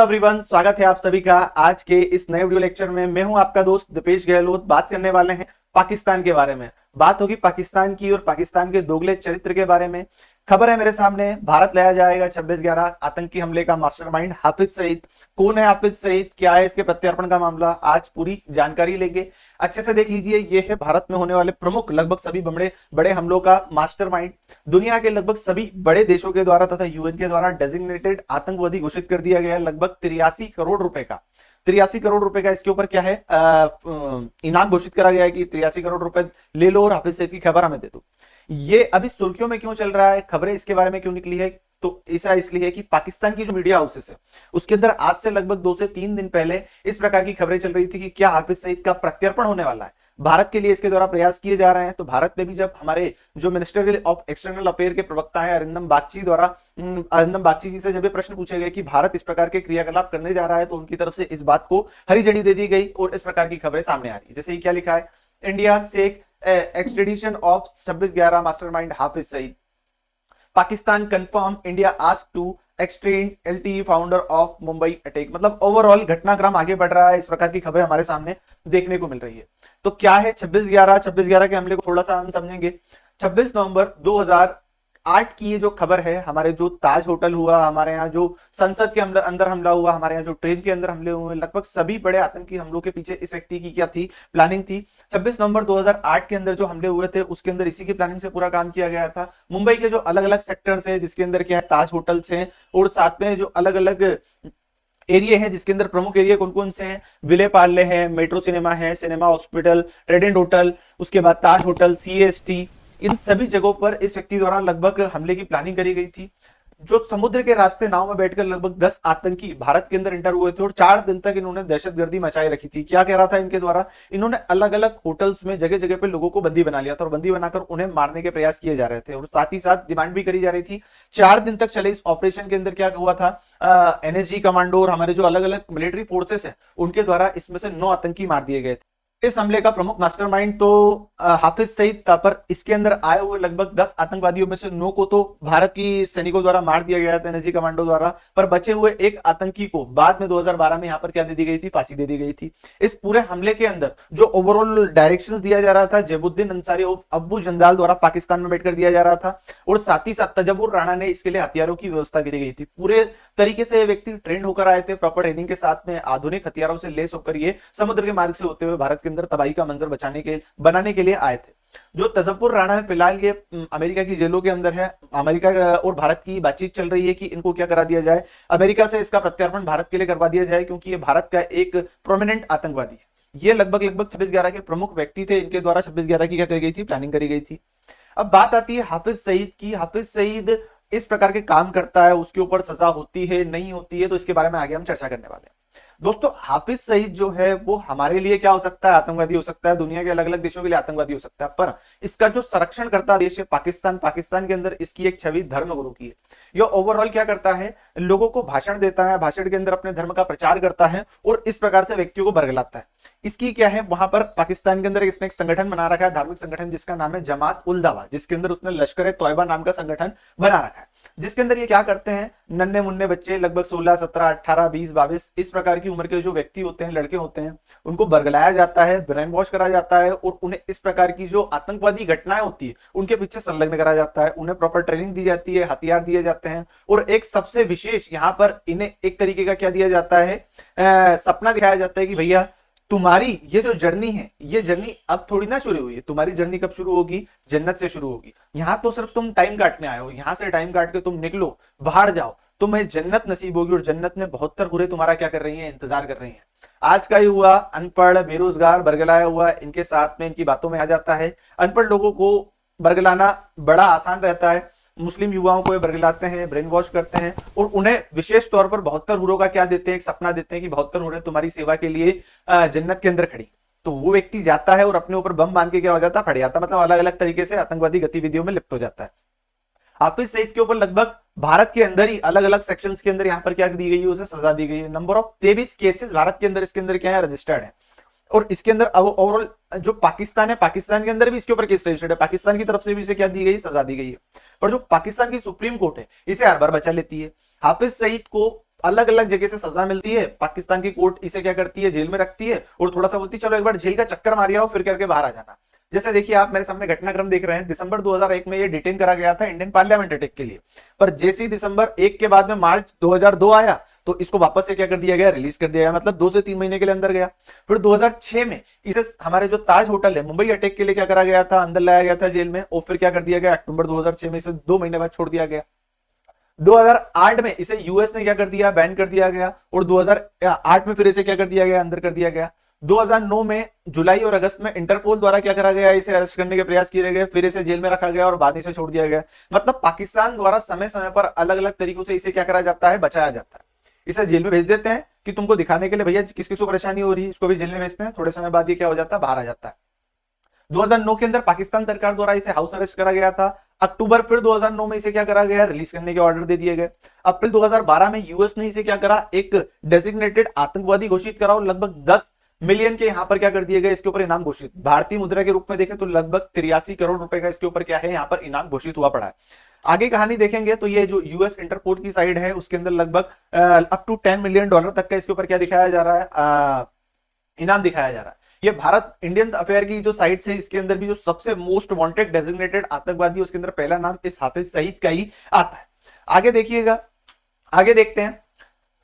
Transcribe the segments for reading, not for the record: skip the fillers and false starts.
Everyone, स्वागत है आप सभी का आज के इस नए वीडियो लेक्चर में। मैं हूं आपका दोस्त दीपेश गहलोत। बात करने वाले हैं पाकिस्तान के बारे में। बात होगी पाकिस्तान की और पाकिस्तान के दोगले चरित्र के बारे में। खबर है मेरे सामने, भारत लाया जाएगा 26/11 आतंकी हमले का मास्टरमाइंड हाफिज सईद। कौन है हाफिज सईद, क्या है इसके प्रत्यार्पण का मामला, आज पूरी जानकारी लेंगे। अच्छे से देख लीजिए, ये है भारत में होने वाले प्रमुख लगभग सभी बड़े बड़े हमलों का मास्टरमाइंड। दुनिया के लगभग सभी बड़े देशों के द्वारा तथा यूएन के द्वारा डेजिग्नेटेड आतंकवादी घोषित कर दिया गया है। लगभग 83 करोड़ रुपए का 83 करोड़ रुपए का इसके ऊपर क्या है इनाम घोषित करा गया है कि 83 करोड़ रुपए ले लो और हाफिज सईद की खबर हमें दे दो। ये अभी सुर्खियों में क्यों चल रहा है, खबरें इसके बारे में क्यों निकली है, तो ऐसा इसलिए है कि पाकिस्तान की जो मीडिया हाउसेस है उसके अंदर आज से लगभग 2 से 3 दिन पहले इस प्रकार की खबरें चल रही थी कि क्या हाफिज सईद का प्रत्यर्पण होने वाला है। भारत के लिए इसके द्वारा प्रयास किए जा रहे हैं। तो भारत में भी जब हमारे जो मिनिस्टर ऑफ एक्सटर्नल अफेयर के प्रवक्ता है अरिंदम बागची जी से जब ये प्रश्न पूछे गए कि भारत इस प्रकार के क्रियाकलाप करने जा रहा है, तो उनकी तरफ से इस बात को हरी झंडी दे दी गई और इस प्रकार की खबरें सामने आ रही है। जैसे ही क्या लिखा है, India seeks extradition of 26/11 mastermind Hafiz Saeed. Pakistan confirm India ask to extradite LeT founder of Mumbai attack. मतलब ओवरऑल घटनाक्रम आगे बढ़ रहा है, इस प्रकार की खबरें हमारे सामने देखने को मिल रही है। तो क्या है 26/11 के हमले को थोड़ा सा हम समझेंगे। 26 नवंबर 2008 की ये जो खबर है, हमारे जो ताज होटल हुआ, हमारे यहाँ जो संसद के अंदर हमला हुआ, हमारे यहाँ जो ट्रेन के अंदर हमले हुए, लगभग सभी बड़े आतंकी हमलों के पीछे इस व्यक्ति की क्या थी, प्लानिंग थी। 26 नवंबर 2008 के अंदर जो हमले हुए थे उसके अंदर इसी की प्लानिंग से पूरा काम किया गया था। मुंबई के जो अलग अलग सेक्टर्स है जिसके अंदर क्या है ताज होटल्स हैं, और साथ में जो अलग अलग एरिया है जिसके अंदर प्रमुख एरिया कौन कौन से हैं, विले पार्ले है, मेट्रो सिनेमा है, सिनेमा हॉस्पिटल, रेडेंट होटल, उसके बाद ताज होटल, सीएसटी, इन सभी जगहों पर इस व्यक्ति द्वारा लगभग हमले की प्लानिंग करी गई थी। जो समुद्र के रास्ते नाव में बैठकर लगभग 10 आतंकी भारत के अंदर इंटर हुए थे और 4 दिन तक इन्होंने दहशतगर्दी मचाई रखी थी। क्या कह रहा था इनके द्वारा, इन्होंने अलग अलग होटल्स में जगह जगह पे लोगों को बंदी बना लिया था और बंदी बनाकर उन्हें मारने के प्रयास किए जा रहे थे और साथ ही साथ डिमांड भी करी जा रही थी। 4 दिन तक चले इस ऑपरेशन के अंदर क्या हुआ था, एनएसजी कमांडो और हमारे जो अलग अलग मिलिट्री फोर्सेस है उनके द्वारा इसमें से 9 आतंकी मार दिए गए थे। इस हमले का प्रमुख मास्टरमाइंड तो हाफिज सईद था, पर इसके अंदर आए हुए लगभग 10 आतंकवादियों में से 9 को तो भारत की सैनिकों द्वारा मार दिया गया था, एनएसजी कमांडो द्वारा, पर बचे हुए एक आतंकी को बाद में 2012 में यहाँ पर क्या दे दी गई थी, फांसी दे दी गई थी। इस पूरे हमले के अंदर जो ओवरऑल डायरेक्शंस दिया जा रहा था जैबुद्दीन अंसारी और अब्बू जंदाल द्वारा पाकिस्तान में बैठकर दिया जा रहा था, और साथ ही साथ तजब्बुर राणा ने इसके लिए हथियारों की व्यवस्था की गई थी। पूरे तरीके से व्यक्ति ट्रेंड होकर आए थे, प्रॉपर ट्रेनिंग के साथ में आधुनिक हथियारों से लेस होकर ये समुद्र के मार्ग से होते हुए भारत के अंदर तबाही का मंजर बनाने के लिए आए थे। जो तजब्बुर राणा है फिलहाल ये अमेरिका की जेलों के अंदर है। अमेरिका और भारत की बातचीत चल रही है कि इनको क्या करा दिया जाए, अमेरिका से इसका प्रत्यार्पण भारत के लिए करवा दिया जाए, क्योंकि ये भारत का एक प्रोमिनेंट आतंकवादी है। ये लगभग 26/11 के प्रमुख व्यक्ति थे, इनके द्वारा 26/11 की क्या करी गई थी, प्लानिंग करी गई थी। अब बात आती है हाफिज सईद की। हाफिज सईद इस प्रकार के काम करता है, उसके ऊपर सजा होती है नहीं होती है, तो इसके बारे में आगे हम चर्चा करने वाले हैं। दोस्तों, हाफिज सईद जो है वो हमारे लिए क्या हो सकता है, आतंकवादी हो सकता है, दुनिया के अलग अलग देशों के लिए आतंकवादी हो सकता है, पर इसका जो संरक्षण करता देश है पाकिस्तान, पाकिस्तान के अंदर इसकी एक छवि धर्मगुरु की है। यह ओवरऑल क्या करता है, लोगों को भाषण देता है, भाषण के अंदर अपने धर्म का प्रचार करता है और इस प्रकार से व्यक्तियों को बरगलाता है। इसकी क्या है, वहां पर पाकिस्तान के अंदर इसने एक संगठन बना रखा है, धार्मिक संगठन, जिसका नाम है जमात उल दावा, जिसके अंदर उसने लश्कर ए तौयबा नाम का संगठन बना रखा है, जिसके अंदर ये क्या करते हैं, नन्हे मुन्ने बच्चे लगभग 16, 17, 18, 20, 22 इस प्रकार की उम्र के जो व्यक्ति होते हैं, लड़के होते हैं, उनको बरगलाया जाता है, ब्रेन वॉश करा जाता है और उन्हें इस प्रकार की जो आतंकवादी घटनाएं होती है उनके पीछे संलग्न करा जाता है। उन्हें प्रॉपर ट्रेनिंग दी जाती है, हथियार दिए जाते हैं, और एक सबसे विशेष यहाँ पर इन्हें एक तरीके का क्या दिया जाता है, सपना दिखाया जाता है कि भैया तुम्हारी ये जो जर्नी है, ये जर्नी अब थोड़ी ना शुरू हुई है, तुम्हारी जर्नी कब शुरू होगी, जन्नत से शुरू होगी। यहां तो सिर्फ तुम टाइम काटने आए हो, यहां से टाइम काट के तुम निकलो, बाहर जाओ, तुम्हें जन्नत नसीब होगी, और जन्नत में 72 हुरे तुम्हारा क्या कर रही हैं, इंतजार कर रही हैं। आज का युवा अनपढ़, बेरोजगार, बरगलाया हुआ, इनके साथ में इनकी बातों में आ जाता है। अनपढ़ लोगों को बरगलाना बड़ा आसान रहता है, मुस्लिम युवाओं को बरगलाते हैं, ब्रेन वॉश करते हैं और उन्हें विशेष तौर पर 72 हुरों का क्या देते हैं, एक सपना देते हैं कि 72 हुरें तुम्हारी सेवा के लिए जन्नत के अंदर खड़ी। तो वो व्यक्ति जाता है और अपने ऊपर बम बांध के क्या हो जाता है, फट जाता, मतलब अलग अलग तरीके से आतंकवादी गतिविधियों में लिप्त हो जाता है। हाफिज सईद के ऊपर लगभग भारत के अंदर ही अलग अलग सेक्शंस के अंदर यहाँ पर क्या दी गई है, उसे सजा दी गई है। नंबर ऑफ 23 केसेस भारत के अंदर इसके अंदर क्या है, रजिस्टर्ड है। और इसके अंदर ओवरऑल जो पाकिस्तान है, पाकिस्तान के अंदर भी इसके ऊपर केस रजिस्टर्ड है, पाकिस्तान की तरफ से भी इसे क्या दी गई, सजा दी गई है। पर जो पाकिस्तान की सुप्रीम कोर्ट है इसे हर बार बचा लेती है। हाफिज सईद को अलग अलग जगह से सजा मिलती है, पाकिस्तान की कोर्ट इसे क्या करती है, जेल में रखती है और थोड़ा सा बोलती है चलो एक बार जेल का चक्कर मार आओ फिर करके बाहर आ जाना। जैसे देखिए आप मेरे सामने घटनाक्रम देख रहे हैं, दिसंबर 2001 में ये डिटेन करा गया था इंडियन पार्लियामेंट अटैक के लिए, पर जैसे ही दिसंबर 1 के बाद में मार्च 2002 आया तो इसको वापस से क्या कर दिया गया, रिलीज कर दिया गया, मतलब 2 से 3 महीने के लिए अंदर गया। फिर 2006 में इसे हमारे जो ताज होटल है मुंबई अटैक के लिए क्या करा गया था, अंदर लाया गया था जेल में, और फिर क्या कर दिया गया, अक्टूबर 2006 में इसे 2 महीने बाद छोड़ दिया गया। 2008 में इसे यूएस ने क्या कर दिया, बैन कर दिया गया, और 2008 में फिर इसे क्या कर दिया गया, अंदर कर दिया गया। 2009 में जुलाई और अगस्त में इंटरपोल द्वारा क्या करा गया, इसे अरेस्ट करने के प्रयास किए गए, फिर इसे जेल में रखा गया और बाद में इसे छोड़ दिया गया। मतलब पाकिस्तान द्वारा समय समय पर अलग अलग तरीकों से इसे क्या करा जाता है, बचाया जाता है। इसे जेल में भेज देते हैं कि तुमको दिखाने के लिए भैया किस किस को परेशानी हो रही है, इसको भी जेल में भेजते हैं, थोड़े समय बाद ये क्या हो जाता है, बाहर आ जाता है। 2009 के अंदर पाकिस्तान सरकार द्वारा इसे हाउस अरेस्ट करा गया था। अक्टूबर फिर 2009 में इसे क्या करा गया, रिलीज करने के ऑर्डर दे दिए गए। अप्रैल 2012 में यूएस ने इसे क्या करा, एक डेजिग्नेटेड आतंकवादी घोषित करा और लगभग 10 मिलियन के यहां पर क्या कर दिए गए, इसके ऊपर इनाम घोषित, भारतीय मुद्रा के रूप में देखें तो लगभग 83 करोड़ रुपए का इसके ऊपर क्या है, यहाँ पर इनाम घोषित हुआ पड़ा है। आगे कहानी देखेंगे तो ये जो यूएस इंटरपोल की साइड है उसके अंदर लगभग अप टू 10 मिलियन डॉलर तक का इसके ऊपर क्या दिखाया जा रहा है, इनाम दिखाया जा रहा है। ये भारत इंडियन अफेयर की जो साइट है इसके अंदर भी जो सबसे मोस्ट वांटेड डेजिग्नेटेड आतंकवादी उसके अंदर पहला नाम इस हाफिज सईद का ही आता है। आगे देखिएगा, आगे देखते हैं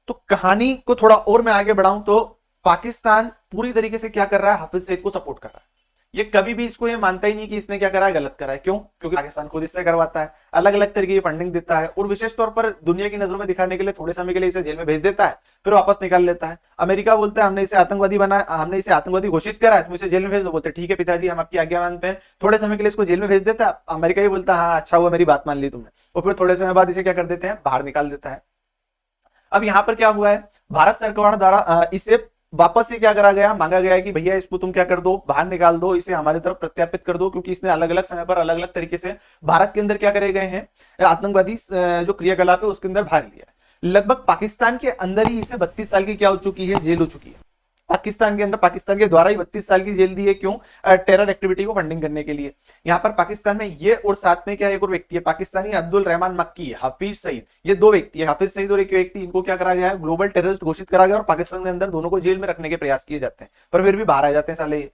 तो कहानी को थोड़ा और मैं आगे बढ़ाऊं तो पाकिस्तान पूरी तरीके से क्या कर रहा है, हाफिज सईद को सपोर्ट कर रहा है। ये कभी भी इसको ये मानता ही नहीं कि इसने क्या करा है, गलत करा है। क्यों? क्योंकि पाकिस्तान खुद इससे करवाता है, अलग अलग तरीके की फंडिंग देता है और विशेष तौर पर दुनिया की नजरों में दिखाने के लिए थोड़े समय के लिए इसे जेल में भेज देता है, फिर वापस निकाल लेता है। अमेरिका बोलता है हमने इसे आतंकवादी बनाया, हमने इसे आतंकवादी घोषित करा है, तुम इसे जेल में भेज दो। बोलते ठीक है पिताजी हम आपकी आज्ञा मानते हैं, थोड़े समय के लिए इसको जेल में भेज देता है। अमेरिका ही बोलता है हाँ अच्छा हुआ मेरी बात मान ली तुमने, और फिर थोड़े समय बाद इसे क्या कर देते हैं, बाहर निकाल देता है। अब यहां पर क्या हुआ है, भारत सरकार द्वारा इसे वापस से क्या करा गया, मांगा गया कि भैया इसको तुम क्या कर दो, बाहर निकाल दो, इसे हमारी तरफ प्रत्यार्पित कर दो, क्योंकि इसने अलग अलग समय पर अलग अलग तरीके से भारत के अंदर क्या करे गए हैं, आतंकवादी जो क्रियाकलाप है उसके अंदर भाग लिया है। लगभग पाकिस्तान के अंदर ही इसे 32 साल की क्या हो चुकी है, जेल हो चुकी है। पाकिस्तान के अंदर पाकिस्तान के द्वारा ही 32 साल की जेल दी है। क्यों? टेरर एक्टिविटी को फंडिंग करने के लिए। यहां पर पाकिस्तान में ये और साथ में क्या एक और व्यक्ति है पाकिस्तानी, अब्दुल रहमान मक्की, हाफिज सईद, ये 2 व्यक्ति है, हाफिज सईद और एक व्यक्ति, इनको क्या करा गया है, ग्लोबल टेररिस्ट घोषित करा गया और पाकिस्तान के अंदर दोनों को जेल में रखने के प्रयास किए जाते हैं, पर फिर भी बाहर आ जाते हैं साले।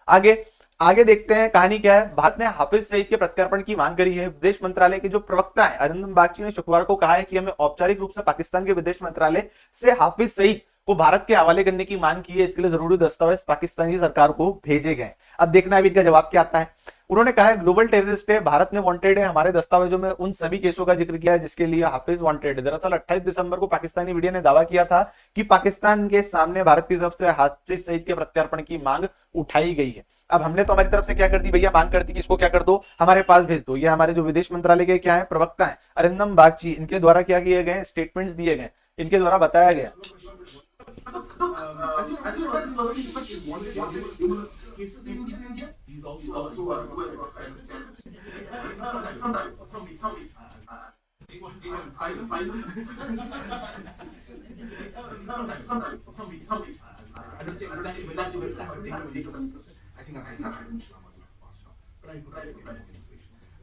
आगे आगे देखते हैं कहानी क्या है। भारत ने हाफिज सईद के प्रत्यार्पण की मांग करी है। विदेश मंत्रालय के जो प्रवक्ता है अरिंदम बागची ने शुक्रवार को कहा है कि हमें औपचारिक रूप से पाकिस्तान के विदेश मंत्रालय से हाफिज सईद को भारत के हवाले करने की मांग की है। इसके लिए जरूरी दस्तावेज पाकिस्तानी सरकार को भेजे गए। अब देखना है इनका जवाब क्या आता है। उन्होंने कहा है ग्लोबल टेररिस्ट है, भारत में वांटेड है, हमारे दस्तावेजों में उन सभी केसों का जिक्र किया है जिसके लिए हाफिज वांटेड है। दरअसल 28 दिसंबर को पाकिस्तानी मीडिया ने दावा किया था कि पाकिस्तान के सामने भारत की तरफ से हाफिज सईद के प्रत्यार्पण की मांग उठाई गई है। अब हमने तो हमारी तरफ से क्या कर दी भैया, मांग कर दी कि इसको क्या कर दो, हमारे पास भेज दो। ये हमारे जो विदेश मंत्रालय के क्या है प्रवक्ता है अरिंदम बागची, इनके द्वारा क्या किए गए स्टेटमेंट्स दिए गए, इनके द्वारा बताया गया।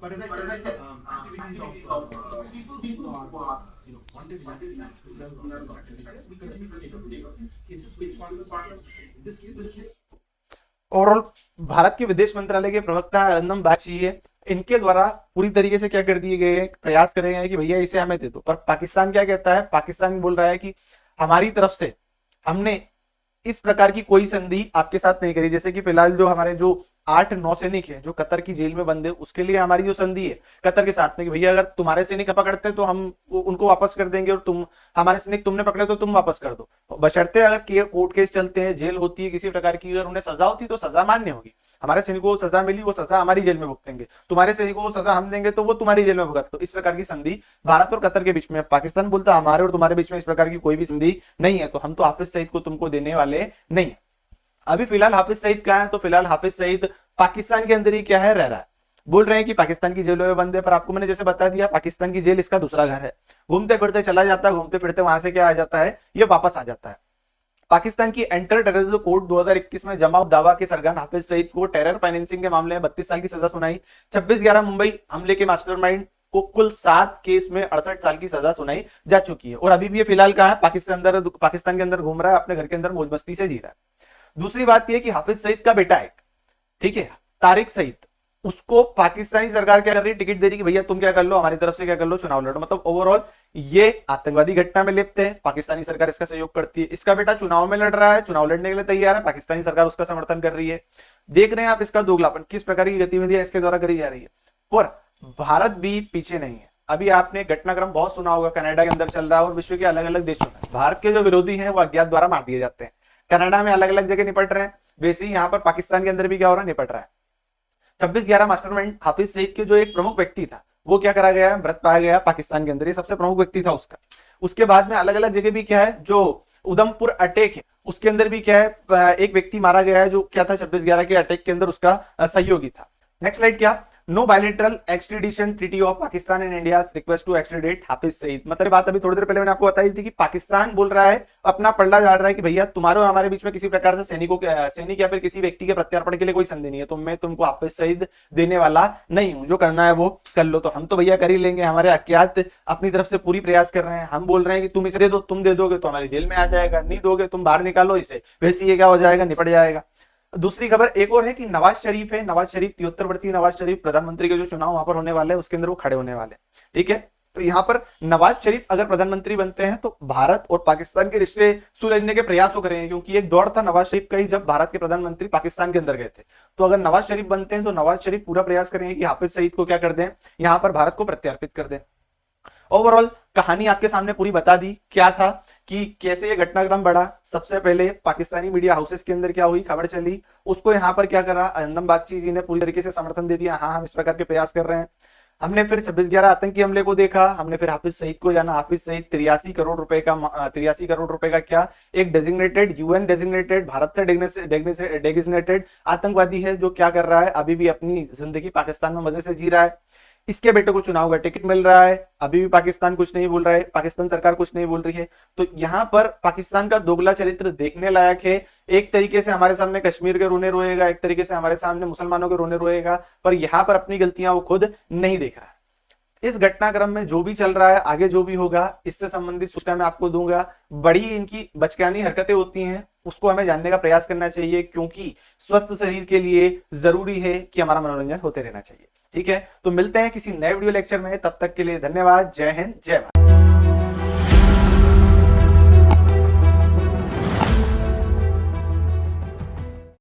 But as I said, activities of people who are wanted we continue to take cases which in this case overall Bharat के विदेश मंत्रालय के प्रवक्ता अरिंदम बागची है, इनके द्वारा पूरी तरीके से क्या कर दिए गए, प्रयास करे गए कि भैया इसे हमें दे दो। पर पाकिस्तान क्या कहता है, पाकिस्तान बोल रहा है कि हमारी तरफ से हमने इस प्रकार की कोई संधि आपके साथ नहीं करी। जैसे कि फिलहाल जो हमारे जो 8 नौसैनिक है जो कतर की जेल में बंद है, उसके लिए हमारी जो संधि है कतर के साथ में कि भैया अगर तुम्हारे सैनिक पकड़ते तो हम उनको वापस कर देंगे और तुम हमारे सैनिक तुमने पकड़े तो तुम वापस कर दो, बशर्ते अगर कोर्ट केस चलते हैं, जेल होती है किसी प्रकार की, अगर उन्हें सजा होती तो सजा मान्य होगी। हमारे सैनिकों को सजा मिली, वो सजा हमारी जेल में भुगतेंगे, तुम्हारे सैनिकों को सजा हम देंगे तो वो तुम्हारी जेल में भुगत। तो इस प्रकार की संधि भारत और कतर के बीच में। पाकिस्तान बोलता हमारे और तुम्हारे बीच में इस प्रकार की कोई भी संधि नहीं है, तो हम तो हाफिज सईद को तुमको देने वाले नहीं है। अभी फिलहाल हाफिज सईद कहाँ है, तो फिलहाल हाफिज सईद पाकिस्तान के अंदर ही क्या है, रह रहा है। बोल रहे हैं कि पाकिस्तान की जेलों में बंद है, पर आपको मैंने जैसे बता दिया पाकिस्तान की जेल इसका दूसरा घर है। घूमते फिरते चला जाता है, घूमते फिरते वहां से क्या आ जाता है, ये वापस आ जाता है। पाकिस्तान की एंटर टेररिज्म कोर्ट 2021 में जमाव दावा के सरगना हाफिज सईद को टेरर फाइनेंसिंग के मामले में 32 साल की सजा सुनाई। 26/11 मुंबई हमले के मास्टरमाइंड को कुल 7 केस में 68 साल की सजा सुनाई जा चुकी है और अभी भी ये फिलहाल कहाँ है, पाकिस्तान के अंदर घूम रहा है, अपने घर के अंदर मौज मस्ती से जी रहा है। दूसरी बात यह कि हाफिज सईद का बेटा है, ठीक है, तारिक सईद, उसको पाकिस्तानी सरकार क्या कर रही है, टिकट दे रही कि भैया तुम क्या कर लो, हमारी तरफ से क्या कर लो, चुनाव लड़ो। मतलब ओवरऑल ये आतंकवादी घटना में लिप्त है, पाकिस्तानी सरकार इसका सहयोग करती है। इसका बेटा चुनाव में लड़ रहा है, चुनाव लड़ने के लिए तैयार है, पाकिस्तानी सरकार उसका समर्थन कर रही है। देख रहे हैं आप इसका दोगलापन, किस प्रकार की गतिविधियां इसके द्वारा करी जा रही है। और भारत भी पीछे नहीं है। अभी आपने घटनाक्रम बहुत सुना होगा, कनाडा के अंदर चल रहा है और विश्व के अलग अलग देशों में भारत के जो विरोधी हैं वो अज्ञात द्वारा मार दिए जाते हैं। कनाडा में अलग अलग जगह निपट रहे हैं, वैसे ही यहाँ पर पाकिस्तान के अंदर भी क्या हो रहा है, निपट रहा है। 26/11 मास्टरमाइंड हाफिज सईद के जो एक प्रमुख व्यक्ति था वो क्या करा गया, मृत पाया गया पाकिस्तान के अंदर, ये सबसे प्रमुख व्यक्ति था उसका। उसके बाद में अलग अलग जगह भी क्या है, जो उधमपुर अटैक है उसके अंदर भी क्या है, एक व्यक्ति मारा गया है जो क्या था, 26/11 के अटैक के अंदर उसका सहयोगी था। नेक्स्ट स्लाइड, क्या, no bilateral extradition treaty of Pakistan and India request to extradite Hafiz Saeed. मतलब बात अभी थोड़ी देर पहले मैंने आपको बताई थी कि पाकिस्तान बोल रहा है, अपना पल्ला झाड़ रहा है कि भैया तुम्हारे और हमारे बीच में किसी प्रकार से सैनिक या फिर किसी व्यक्ति के प्रत्यार्पण के लिए कोई संधि नहीं है, तो मैं तुमको हाफिज सईद देने वाला नहीं हूं, जो करना है वो कर लो। तो हम तो भैया कर ही लेंगे, हमारे अज्ञात अपनी तरफ से पूरी प्रयास कर रहे हैं, हम बोल रहे हैं कि तुम इसे दे दो, तुम दे दोगे तो हमारी जेल में आ जाएगा, नहीं दोगे तुम बाहर निकालो इसे, वैसे ये क्या हो जाएगा, निपट जाएगा। दूसरी खबर एक और है कि नवाज शरीफ है, नवाज शरीफ 73 वर्षीय नवाज शरीफ प्रधानमंत्री के जो चुनाव वहां पर होने वाले हैं उसके अंदर वो खड़े होने वाले, ठीक है। तो यहाँ पर नवाज शरीफ अगर प्रधानमंत्री बनते हैं तो भारत और पाकिस्तान के रिश्ते सुलझने के प्रयास वो करेंगे, क्योंकि एक दौर था नवाज शरीफ का ही जब भारत के प्रधानमंत्री पाकिस्तान के अंदर गए थे। तो अगर नवाज शरीफ बनते हैं तो नवाज शरीफ पूरा प्रयास करेंगे कि हाफिज सईद को क्या कर दें, यहाँ पर भारत को प्रत्यार्पित कर दें। ओवरऑल कहानी आपके सामने पूरी बता दी, क्या था कि कैसे ये घटनाक्रम बढ़ा। सबसे पहले पाकिस्तानी मीडिया हाउसेस के अंदर क्या हुई, खबर चली, उसको यहाँ पर क्या करा, अंदम बागची जी ने पूरी तरीके से समर्थन दे दिया, हाँ हम इस प्रकार के प्रयास कर रहे हैं। हमने फिर 26/11 आतंकी हमले को देखा, हमने फिर हाफिज सईद को जाना। हाफिज सईद 83 करोड़ रुपए का क्या, एक डेजिग्नेटेड, यूएन डेजिग्नेटेड, भारत से डेजिग्नेटेड आतंकवादी है, जो क्या कर रहा है, अभी भी अपनी जिंदगी पाकिस्तान में मजे से जी रहा है। इसके बेटे को चुनाव का टिकट मिल रहा है, अभी भी पाकिस्तान कुछ नहीं बोल रहा है, पाकिस्तान सरकार कुछ नहीं बोल रही है। तो यहाँ पर पाकिस्तान का दोगला चरित्र देखने लायक है। एक तरीके से हमारे सामने कश्मीर के रोने रोएगा, एक तरीके से हमारे सामने मुसलमानों के रोने रोएगा, पर यहाँ पर अपनी गलतियां वो खुद नहीं देख रहा है। इस घटनाक्रम में जो भी चल रहा है, आगे जो भी होगा, इससे संबंधित सूचना मैं आपको दूंगा। बड़ी इनकी बचकानी हरकतें होती हैं, उसको हमें जानने का प्रयास करना चाहिए, क्योंकि स्वस्थ शरीर के लिए जरूरी है कि हमारा मनोरंजन होते रहना चाहिए, ठीक है। तो मिलते हैं किसी नए वीडियो लेक्चर में, तब तक के लिए धन्यवाद। जय हिंद, जय भारत।